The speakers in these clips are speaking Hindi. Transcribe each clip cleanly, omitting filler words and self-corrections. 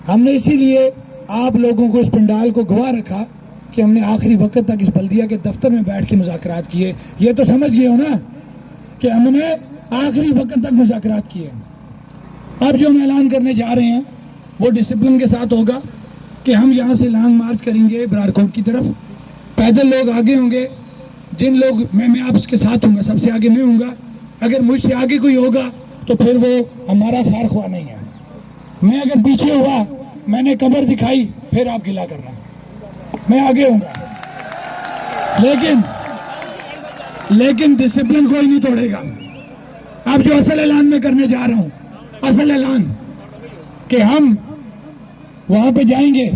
हमने इसीलिए आप लोगों को इस पंडाल को गवाह रखा कि हमने आखिरी वक्त तक इस बल्दिया के दफ्तर में बैठ के मुज़ाकरात किए। ये तो समझ गए हो ना कि हमने आखिरी वक्त तक मुज़ाकरात किए। अब जो हम ऐलान करने जा रहे हैं वो डिसिप्लिन के साथ होगा कि हम यहाँ से लॉन्ग मार्च करेंगे बरारकोट की तरफ। पैदल लोग आगे होंगे, जिन लोग मैं आपके साथ हूँगा, सबसे आगे मैं हूँगा। अगर मुझसे आगे कोई होगा तो फिर वो हमारा खैर ख्वाह नहीं है। मैं अगर पीछे हुआ, मैंने कमर दिखाई, फिर आप गिला करना, मैं आगे हूँगा। लेकिन डिसिप्लिन कोई नहीं तोड़ेगा। अब जो असल ऐलान मैं करने जा रहा हूँ, असल ऐलान कि हम वहाँ पे जाएंगे,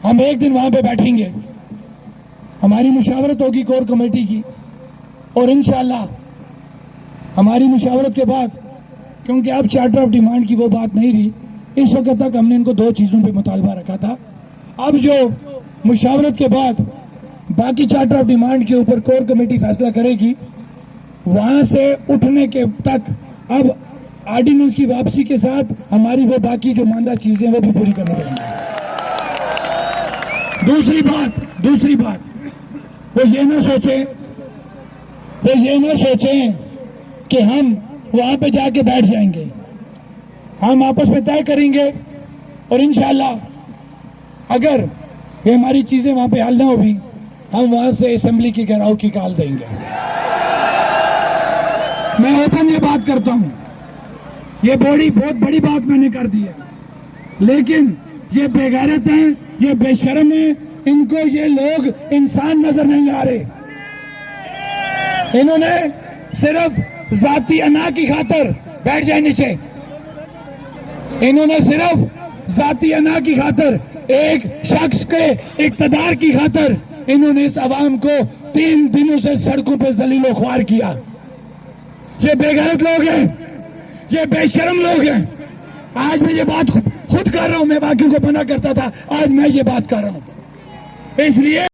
हम एक दिन वहाँ पे बैठेंगे, हमारी मुशावरत होगी कोर कमेटी की, और इंशाअल्लाह हमारी मुशावरत के बाद, क्योंकि अब चार्टर ऑफ डिमांड की वो बात नहीं रही, इस वक्त तक हमने इनको दो चीज़ों पे मुतालबा रखा था। अब जो मुशावरत के बाद बाकी चार्टर ऑफ डिमांड के ऊपर कोर कमेटी फैसला करेगी, वहाँ से उठने के तक अब ऑर्डिनेंस की वापसी के साथ हमारी वो बाकी जो मांदा चीज़ें वो भी पूरी करनी पड़ेंगी। दूसरी बात वो ये ना सोचें कि हम वहाँ पे जाके बैठ जाएंगे। हम आपस में तय करेंगे और इंशाअल्लाह अगर ये हमारी चीज़ें वहाँ पे हल ना हुई, हम वहाँ से असेंबली की घेराव की कॉल देंगे। मैं ओपन ये बात करता हूँ, ये बहुत बड़ी बात मैंने कर दी है, लेकिन ये बेगैरत हैं, ये बेशर्म हैं, इनको ये लोग इंसान नजर नहीं आ रहे। इन्होंने सिर्फ जाती अना की खातर, बैठ जाए नीचे, इन्होंने सिर्फ जाती अना की खातर, एक शख्स के इक्तदार की खातर इन्होंने इस आवाम को 3 दिनों से सड़कों पे जलीलो ख्वार किया। ये बेगैरत लोग हैं, ये बेशर्म लोग हैं। आज मैं ये बात खुद कर रहा हूं, मैं बाकियों को मना करता था, आज मैं ये बात कर रहा हूं। इसलिए